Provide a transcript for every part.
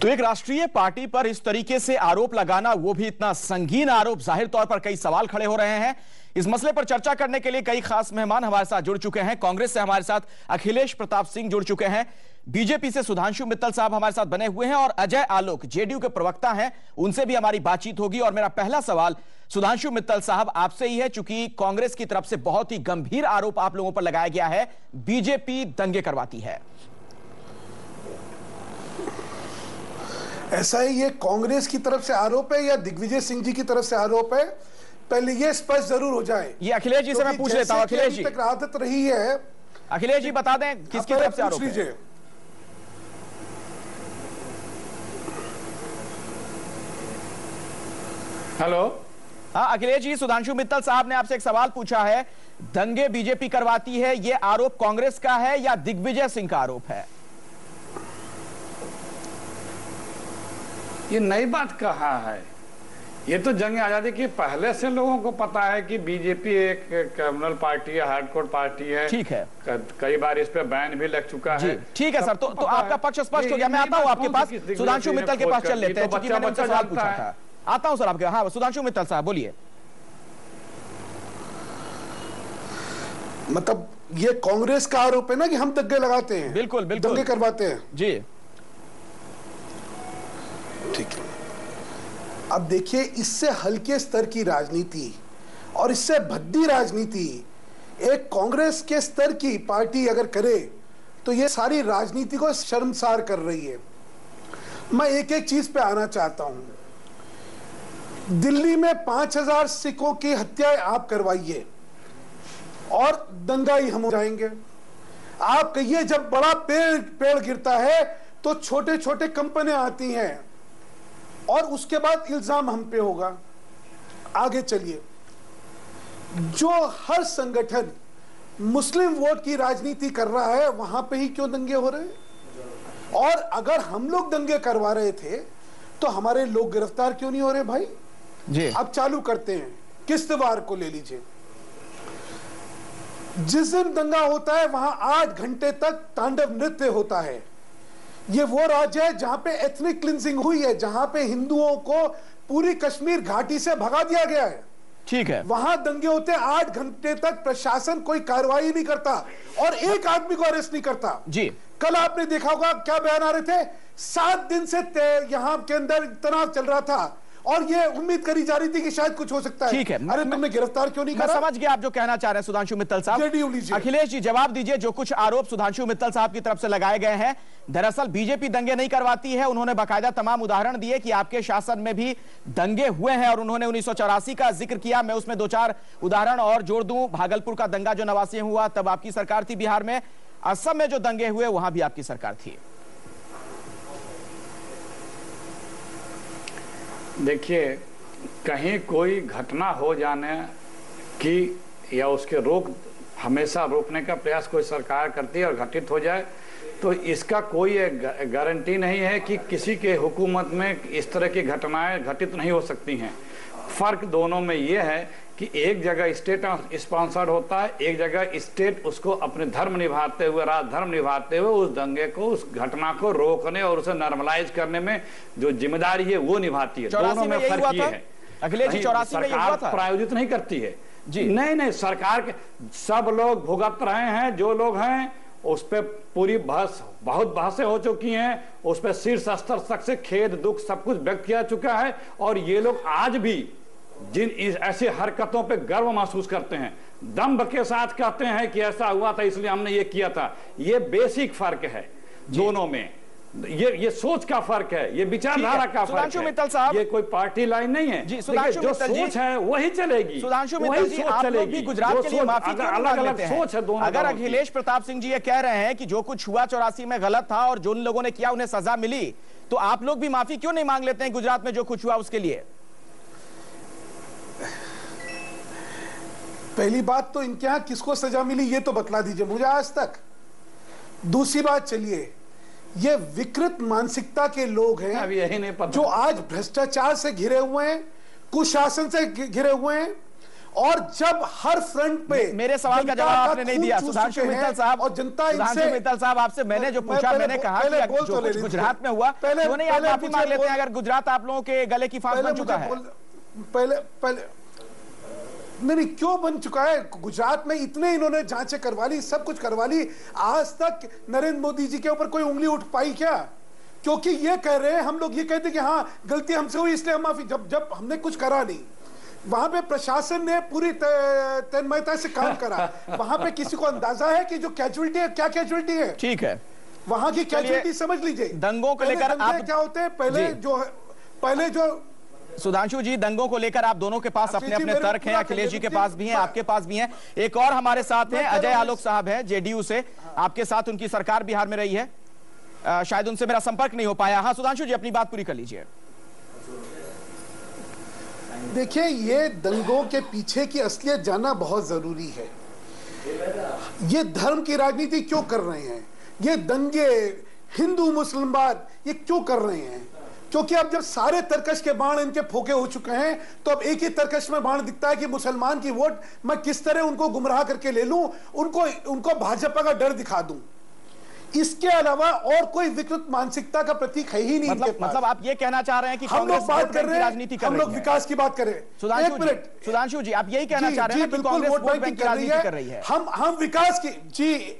तो एक राष्ट्रीय पार्टी पर इस तरीके से आरोप लगाना, वो भी इतना संगीन आरोप, जाहिर तौर पर कई सवाल खड़े हो रहे हैं। इस मसले पर चर्चा करने के लिए कई खास मेहमान हमारे साथ जुड़ चुके हैं। कांग्रेस से हमारे साथ अखिलेश प्रताप सिंह जुड़ चुके हैं, बीजेपी से सुधांशु मित्तल साहब हमारे साथ बने हुए हैं और अजय आलोक जेडीयू के प्रवक्ता हैं, उनसे भी हमारी बातचीत होगी। और मेरा पहला सवाल सुधांशु मित्तल साहब आपसे ही है, चूंकि कांग्रेस की तरफ से बहुत ही गंभीर आरोप आप लोगों पर लगाया गया है, बीजेपी दंगे करवाती है। ऐसा ही ये कांग्रेस की तरफ से आरोप है या दिग्विजय सिंह जी की तरफ से आरोप है, पहले ये स्पष्ट जरूर हो जाए। ये अखिलेश जी से मैं पूछ लेता हूं। अखिलेश जी, तक आदत रही है, अखिलेश जी बता दें किसकी तरफ से आरोप है? हेलो, हाँ अखिलेश जी, सुधांशु मित्तल साहब ने आपसे एक सवाल पूछा है, दंगे बीजेपी करवाती है, ये आरोप कांग्रेस का है या दिग्विजय सिंह का आरोप है? ये नई बात कहा है। ये तो जंग आजादी के पहले से लोगों को पता है कि बीजेपी एक कम्युनल पार्टी है, हार्डकोर पार्टी है। ठीक है, कई बार इस पे बैन भी लग चुका है। ठीक है सर, तो आपका पक्ष स्पष्ट हो गया। मैं आता हूं आपके पास, सुधांशु मित्तल के पास चल लेते हैं, क्योंकि मैंने उनसे सवाल पूछा था। आता हूं सर आपके। हाँ सुधांशु मित्तल साहब बोलिए। मतलब ये कांग्रेस का आरोप है ना कि हम दंगे लगाते हैं। बिल्कुल बिल्कुल, दंगे करवाते हैं जी। ठीक है, अब देखिए, इससे हल्के स्तर की राजनीति और इससे भद्दी राजनीति एक कांग्रेस के स्तर की पार्टी अगर करे तो ये सारी राजनीति को शर्मसार कर रही है। मैं एक एक चीज पे आना चाहता हूं। दिल्ली में 5000 सिखों की हत्या आप करवाइए और दंगाई हम हो जाएंगे। आप कहिए जब बड़ा पेड़ गिरता है तो छोटे छोटे कंपनियां आती हैं और उसके बाद इल्जाम हम पे होगा। आगे चलिए, जो हर संगठन मुस्लिम वोट की राजनीति कर रहा है वहां पे ही क्यों दंगे हो रहे हैं? और अगर हम लोग दंगे करवा रहे थे तो हमारे लोग गिरफ्तार क्यों नहीं हो रहे भाई जी? अब चालू करते हैं, किश्तवाड़ को ले लीजिए। जिस दिन दंगा होता है वहां 8 घंटे तक तांडव नृत्य होता है। ये वो राज्य है जहां पे एथनिक क्लिंजिंग हुई है, जहां पे हिंदुओं को पूरी कश्मीर घाटी से भगा दिया गया है। ठीक है, वहां दंगे होते हैं, 8 घंटे तक प्रशासन कोई कार्रवाई नहीं करता और एक आदमी को अरेस्ट नहीं करता जी। कल आपने देखा होगा क्या बयान आ रहे थे, 7 दिन से यहां के अंदर तनाव चल रहा था और ये उम्मीद करी जा रही थी कि शायद कुछ हो सकता है। ठीक है, अरे तुमने गिरफ्तार क्यों नहीं करा? मैं समझ गया आप जो कहना चाह रहे हैं सुधांशु मित्तल साहब। अखिलेश जी जवाब दीजिए, जो कुछ आरोप सुधांशु मित्तल साहब की तरफ से लगाए गए हैं, दरअसल बीजेपी दंगे नहीं करवाती है। उन्होंने बाकायदा तमाम उदाहरण दिए कि आपके शासन में भी दंगे हुए हैं और उन्होंने 1984 का जिक्र किया। मैं उसमें 2-4 उदाहरण और जोड़ दूं। भागलपुर का दंगा जो 89 में हुआ तब आपकी सरकार थी बिहार में, असम में जो दंगे हुए वहां भी आपकी सरकार थी। देखिए, कहीं कोई घटना हो जाने की या उसके हमेशा रोकने का प्रयास कोई सरकार करती है और घटित हो जाए तो इसका कोई गारंटी नहीं है कि किसी के हुकूमत में इस तरह की घटनाएं घटित नहीं हो सकती हैं। फर्क दोनों में यह है कि एक जगह स्टेट स्पॉन्सर्ड होता है, एक जगह स्टेट उसको अपने धर्म निभाते हुए, राजधर्म निभाते हुए उस दंगे को, उस घटना को रोकने और उसे नॉर्मलाइज करने में जो जिम्मेदारी है वो निभाती है। दोनों में फर्क ये है। अखिलेश जी, 84 में सरकार प्रायोजित नहीं करती है जी। नहीं, सरकार के सब लोग भुगत रहे हैं। जो लोग हैं उस पर पूरी बहुत बहसें हो चुकी हैं, उस पर शीर्ष स्तर तक से खेद दुख सब कुछ व्यक्त किया चुका है और ये लोग आज भी जिन ऐसी हरकतों पे गर्व महसूस करते हैं, दम्भ के साथ कहते हैं कि ऐसा हुआ था इसलिए हमने ये किया था। ये बेसिक फर्क है दोनों में, ये सोच का फर्क है, ये विचारधारा का फर्क है। मित्तल साहब, ये कोई पार्टी लाइन नहीं है जी। जो सोच है वही चलेगी। सुधांशु मित्तल जी, आप लोग भी गुजरात के लिए माफी क्यों अलग अलग सोच है दोनों। अगर अखिलेश प्रताप सिंह जी ये कह रहे हैं कि जो कुछ हुआ 84 में गलत था और जो लोगों ने किया उन्हें सजा मिली, तो आप लोग भी माफी क्यों नहीं मांग लेते हैं गुजरात में जो कुछ हुआ उसके लिए? पहली बात तो इनके यहां किसको सजा मिली ये तो बतला दीजिए मुझे आज तक। दूसरी बात, चलिए, ये विकृत मानसिकता के लोग हैं अब यही नहीं पता, जो आज भ्रष्टाचार से घिरे हुए हैं, कुशासन से घिरे हुए हैं और जब हर फ्रंट पे मेरे सवाल का जवाब आपने नहीं दिया सुधांशु मित्तल साहब। और जनता सुधांशु मित्तल साहब, आपसे मैंने जो पूछा, मैंने कहा कि जो कुछ गुजरात में हुआ, क्यों नहीं आप माफी मांग लेते हैं अगर गुजरात आप लोगों के गले की फांस बन चुका है? पहले नहीं, क्यों बन चुका है? गुजरात में इतने इन्होंने जांचें करवा ली, सब कुछ करवा ली, आज तक नरेंद्र मोदी जी के ऊपर कोई उंगली उठ पाई क्या? क्योंकि ये कह रहे हैं, हम लोग ये कहते हैं कि हाँ गलती हमसे हुई इसलिए हम माफी, जब हमने कुछ करा नहीं, वहां पे प्रशासन ने पूरी तन्मयता से काम करा, वहां पे किसी को अंदाजा है कि जो कैजुअलिटी है क्या कैजुअलिटी है? ठीक है, वहां की कैजुअलिटी समझ लीजिए। दंगों को लेकर आप क्या होते हैं, पहले जो सुधांशु जी, दंगों को लेकर आप दोनों के पास अपने अपने तर्क हैं, अखिलेश जी के पास भी हैं, आपके पास भी हैं। एक और हमारे साथ हैं अजय आलोक साहब हैं जेडीयू से, आपके साथ उनकी सरकार बिहार में रही है, शायद उनसे मेरा संपर्क नहीं हो पाया। हाँ सुधांशु जी, अपनी बात पूरी कर लीजिए। देखिए, ये दंगों के पीछे की असलियत जानना बहुत जरूरी है। ये धर्म की राजनीति क्यों कर रहे हैं? ये दंगे हिंदू मुसलमान ये क्यों कर रहे हैं? क्योंकि अब जब सारे तरकश के बाण इनके फोके हो चुके हैं, तो अब एक ही तरकश में बाण दिखता है कि मुसलमान की वोट मैं किस तरह उनको गुमराह करके ले लूं, उनको भाजपा का डर दिखा दूं। इसके अलावा और कोई विकृत मानसिकता का प्रतीक है ही नहीं। मतलब आप ये कहना चाह रहे हैं कि हम लोग बात कर रहे हैं, राजनीति कर रही है, हम लोग विकास की बात कर रहे हैं। सुधांशु जी, आप यही कहना चाह रहे हैं कि कांग्रेस वोट बैंक की राजनीति कर रही है? हम विकास की जी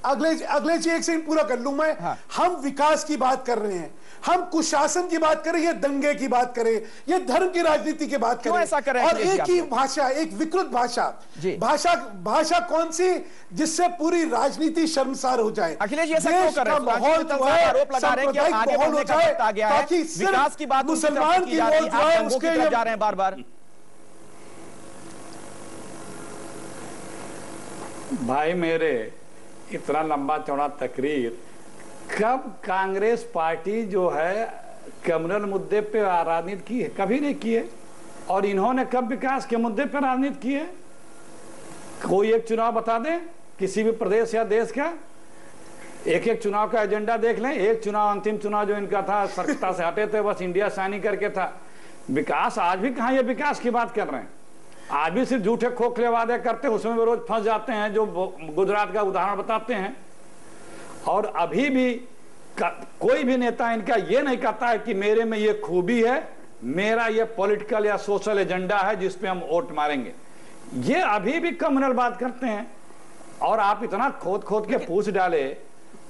अगले जी एक सेकंड पूरा कर लूं मैं। हाँ। हम विकास की बात कर रहे हैं, हम कुशासन की बात करें, ये दंगे की बात करें, ये धर्म की राजनीति की बात करें, ऐसा करें? और एक ही भाषा, एक विकृत भाषा कौन सी जिससे पूरी राजनीति शर्मसार हो जाए? अखिलेश जी ऐसा क्यों कर रहे हैं? माहौल जो है आरोप लगा रहे हैं कि आगे बढ़ने का वक्त आ गया है, विकास की बात मुसलमान की वोट जो है उसके जा रहे हैं बार बार। भाई मेरे, इतना लंबा चौड़ा तकरीर, कब कांग्रेस पार्टी जो है कम्युनल मुद्दे पे राजनीति की है? कभी नहीं की है। और इन्होंने कब विकास के मुद्दे पे राजनीति की है? कोई एक चुनाव बता दें किसी भी प्रदेश या देश का, एक चुनाव का एजेंडा देख लें। एक चुनाव, अंतिम चुनाव जो इनका था, सत्ता से हटे थे, बस इंडिया साइनिंग करके था। विकास आज भी कहाँ, ये विकास की बात कर रहे हैं? आज भी सिर्फ झूठे खोखले वादे करते हैं, उसमें भी रोज फंस जाते हैं, जो गुजरात का उदाहरण बताते हैं। और अभी भी कोई भी नेता इनका ये नहीं कहता है कि मेरे में ये खूबी है, मेरा ये पॉलिटिकल या सोशल एजेंडा है जिस पे हम वोट मारेंगे। ये अभी भी कम्युनल बात करते हैं। और आप इतना खोद खोद के पूछ डाले,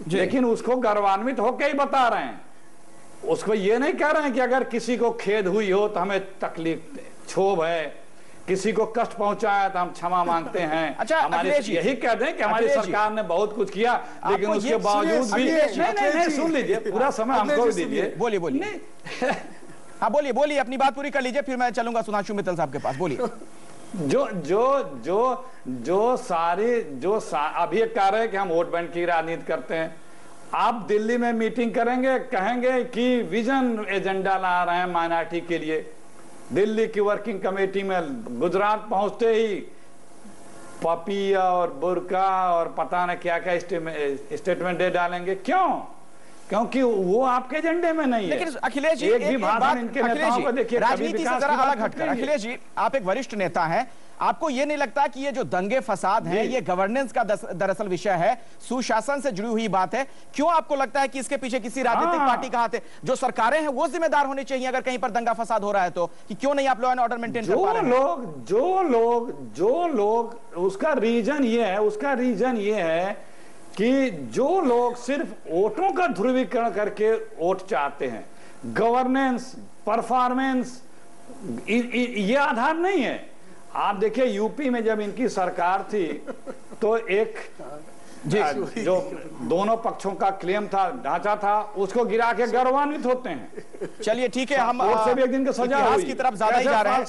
लेकिन उसको गर्वान्वित होकर ही बता रहे हैं। उसको ये नहीं कह रहे हैं कि अगर किसी को खेद हुई हो तो हमें तकलीफ, क्षोभ है, किसी को कष्ट पहुंचाया तो हम क्षमा मांगते हैं। अच्छा, हमारे यही कह दें कि हमारी सरकार ने बहुत कुछ किया, लेकिन उसके बावजूद भी नहीं, सुन लीजिए, पूरा समय हमको भी दीजिए। बोलिए हाँ बोलिए, अपनी बात पूरी कर लीजिए, फिर मैं चलूंगा सुधांशु मित्तल साहब के पास। बोलिए। अभी कह रहे हैं कि हम वोट बैंक की राजनीति करते हैं। आप दिल्ली में मीटिंग करेंगे, कहेंगे कि विजन एजेंडा ला रहे हैं माइनॉरिटी के लिए। दिल्ली की वर्किंग कमेटी में गुजरात पहुंचते ही पपिया और बुर्का और पता न क्या क्या स्टेटमेंट दे डालेंगे। क्यों? क्योंकि वो आपके एजेंडे में नहीं है। लेकिन अखिलेश जी, एक भी भाषण इनके नेताओं को देखिए, राजनीति से जरा अलग हटकर, अखिलेश जी आप एक वरिष्ठ नेता हैं, आपको ये नहीं लगता कि ये जो दंगे फसाद हैं ये गवर्नेंस का दरअसल विषय है, सुशासन से जुड़ी हुई बात है? क्यों आपको लगता है कि इसके पीछे किसी राजनीतिक पार्टी का हाथ है? जो सरकारें हैं वो जिम्मेदार होनी चाहिए अगर कहीं पर दंगा फसाद हो रहा है तो, कि क्यों नहीं आप लॉ एंड ऑर्डर मेंटेन कर पा रहे हैं? जो लोग उसका रीजन ये है कि जो लोग सिर्फ वोटों का ध्रुवीकरण करके वोट चाहते हैं, गवर्नेंस, परफॉर्मेंस ये आधार नहीं है। आप देखिए यूपी में जब इनकी सरकार थी तो एक जो दोनों पक्षों का क्लेम था, ढांचा था, उसको गिरा के गौरवान्वित होते हैं। चलिए ठीक है, हम कोर्ट से भी एक दिन की सजा हुई की तरफ ज्यादा ही जा रहे हैं।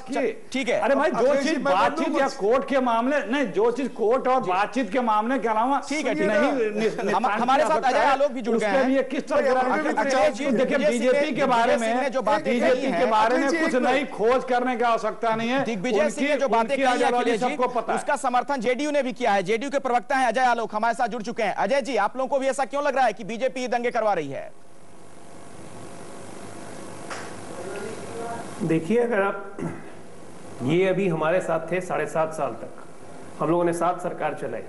ठीक है, अरे भाई जो चीज बातचीत या कोर्ट के मामले नहीं, जो चीज कोर्ट और बातचीत के मामले के अलावा ठीक है नहीं, हमारे साथ अजय आलोक भी जुड़ गए हैं। किस तरह देखिए बीजेपी के बारे में, जो बातें बीजेपी के बारे में कुछ नई खोज करने की आवश्यकता नहीं है। दिग्विजय सिंह ने जो बातें कही सबको पता, उसका समर्थन जेडीयू ने भी किया है। जेडीयू के प्रवक्ता है अजय आलोक, हमारे साथ जुड़ चुके हैं। अजय जी, आप लोगों को भी ऐसा क्यों लग रहा है कि बीजेपी दंगे करवा रही है? देखिए, अगर आप ये अभी हमारे साथ थे 7.5 साल तक, हम लोगों ने 7 सरकार चलाई,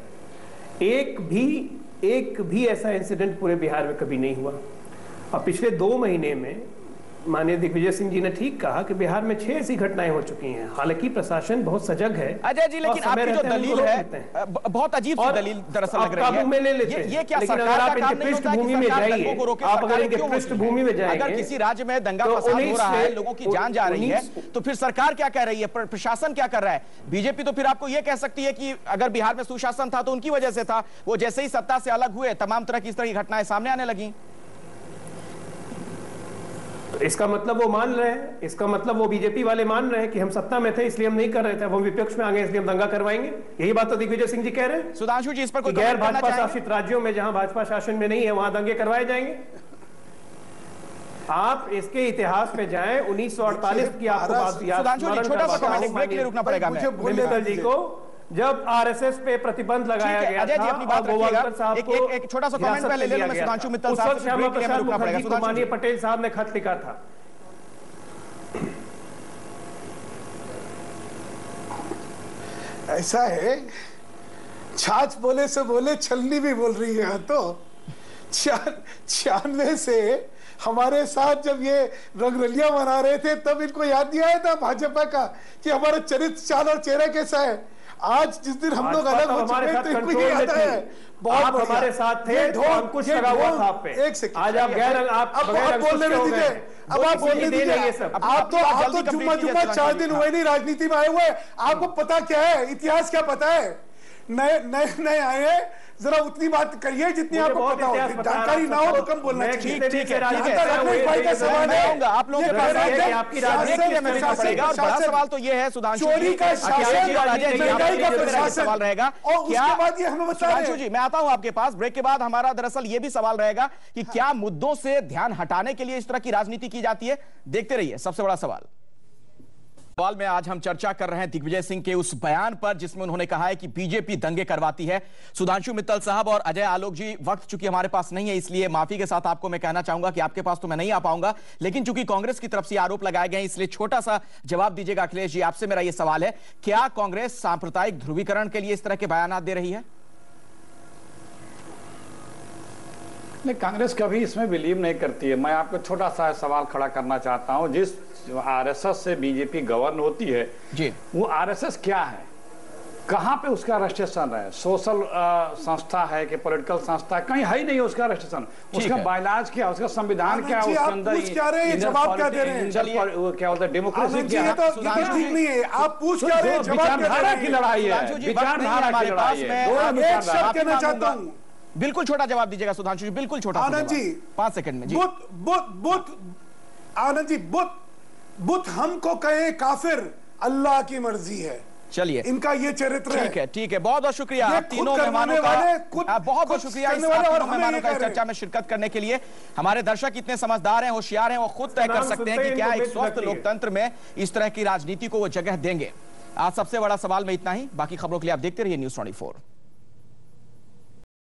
एक भी ऐसा इंसिडेंट पूरे बिहार में कभी नहीं हुआ। अब पिछले 2 महीने में माननीय दिग्विजय सिंह जी ने ठीक कहा कि बिहार में 6 ऐसी घटनाएं हो चुकी हैं। हालांकि प्रशासन बहुत सजग है अजय जी, लेकिन आपकी जो दलील है बहुत अजीब सी दलील दरअसल लग रही है। ये क्या सरकार का काम नहीं होता है कि सरकार दंगों को रोके? आप अगर इनके पृष्ठभूमि में जाएंगे, अगर किसी राज्य में दंगा फसाद हो रहा है, लोगों की जान जा रही है, तो फिर सरकार क्या कह रही है, प्रशासन क्या कर रहा है? बीजेपी तो फिर आपको यह कह सकती है कि अगर बिहार में सुशासन था तो उनकी वजह से था, वो जैसे ही सत्ता से अलग हुए तमाम तरह की इस तरह की घटनाएं सामने आने लगी। इसका मतलब वो मान रहे हैं, इसका मतलब वो बीजेपी वाले मान रहे हैं कि हम सत्ता में थे इसलिए हम नहीं कर रहे थे, अब हम विपक्ष में आ गए इसलिए हम दंगा करवाएंगे। यही बात तो दिग्विजय सिंह जी कह रहे हैं। सुधांशु जी, इस पर कोई गैर भाजपा शासित राज्यों में जहां भाजपा शासन में नहीं है वहां दंगे करवाए जाएंगे? आप इसके इतिहास पे जाएं, 1948 की आपको बात याद, छोटा सा कमेंट, ब्रेक के लिए रुकना पड़ेगा मुझे जी को, जब आरएसएस पे प्रतिबंध लगाया गया अजय जी अपनी बात रखिएगा, एक छोटा सा कमेंट पहले ले लो, मैं सुधांशु मित्तल साहब से ब्रेक के लिए रुकना पड़ेगा। माननीय पटेल साहब ने खत लिखा था, ऐसा है, छाछ बोले से बोले छलनी भी बोल रही है। तो 96 से हमारे साथ जब ये रंगरलियां मना रहे थे तब इनको याद नहीं आया था भाजपा का कि हमारा चरित्र, चाल और चेहरा कैसा है। आज जिस दिन हम लोग अलग हो चुके हैं तो इनको ये आता है। बहुत हमारे साथ थे, अंकुश लगा हुआ था आप पे। एक सेकंड, आज आप गैर, आप बोलने दीजिए, अब आप बोलने दीजिए। आप तो जुम्मा 4 दिन हुए नहीं राजनीति में आए हुए, आपको पता क्या है, इतिहास क्या पता है? नए आए हैं, जरा उतनी बात करिए जितनी आपको पता हो। जानकारी ना हो तो कम बोलना चाहिए। ठीक है, आप लोगों के पास आपकी राजनीति में रहना पड़ेगा। और बड़ा सवाल तो ये है सुधांशु, चोरी का शासन और अजय जी सवाल रहेगा, और उसके बाद ये हमें बता सुधांशु जी मैं आता हूं आपके पास ब्रेक के बाद। हमारा दरअसल ये भी सवाल रहेगा कि क्या मुद्दों से ध्यान हटाने के लिए इस तरह की राजनीति की जाती है? देखते रहिए सबसे बड़ा सवाल में आज हम चर्चा कर रहे हैं दिग्विजय सिंह के उस बयान पर जिसमें उन्होंने कहा है कि बीजेपी दंगे करवाती है। सुधांशु मित्तल साहब और अजय आलोक जी, वक्त चूंकि हमारे पास नहीं है इसलिए माफी के साथ आपको मैं कहना चाहूंगा कि आपके पास तो मैं नहीं आ पाऊंगा, लेकिन चूंकि कांग्रेस की तरफ से आरोप लगाए गए इसलिए छोटा सा जवाब दीजिएगा। अखिलेश जी, आपसे मेरा यह सवाल है, क्या कांग्रेस सांप्रदायिक ध्रुवीकरण के लिए इस तरह के बयान दे रही है? नहीं, कांग्रेस कभी इसमें बिलीव नहीं करती है। मैं आपको छोटा सा सवाल खड़ा करना चाहता हूं, जिस आरएसएस से बीजेपी गवर्न होती है जी, वो आरएसएस क्या है, कहां पे उसका रजिस्ट्रेशन है? सोशल संस्था है कि पॉलिटिकल संस्था है? कहीं है ही नहीं उसका रजिस्ट्रेशन। उसका बायलाज क्या, उसका संविधान क्या, उसके अंदर जवाब क्या दे रहे हैं, क्या होता है, डेमोक्रेसी क्या है? ठीक नहीं है, आप पूछ क्या रहे हैं? विचारधारा की लड़ाई है, विचारधारा की लड़ाई है। एक शब्द कहना चाहता हूं, बिल्कुल छोटा जवाब दीजिएगा सुधांशु जी, बिल्कुल छोटा। आनंद जी 5 सेकंड में जी। आनंद जी, बुत हमको कहे काफिर, अल्लाह की मर्जी है। चलिए, इनका ये चरित्र है। ठीक है, बहुत बहुत शुक्रिया आप तीनों मेहमानों का, बहुत बहुत शुक्रिया इस मेहमानों का इस चर्चा में शिरकत करने के लिए। हमारे दर्शक इतने समझदार हैं, होशियार हैं, वो खुद तय कर सकते हैं कि क्या एक स्वस्थ लोकतंत्र में इस तरह की राजनीति को वो जगह देंगे। आज सबसे बड़ा सवाल में इतना ही, बाकी खबरों के लिए आप देखते रहिए न्यूज़ 24।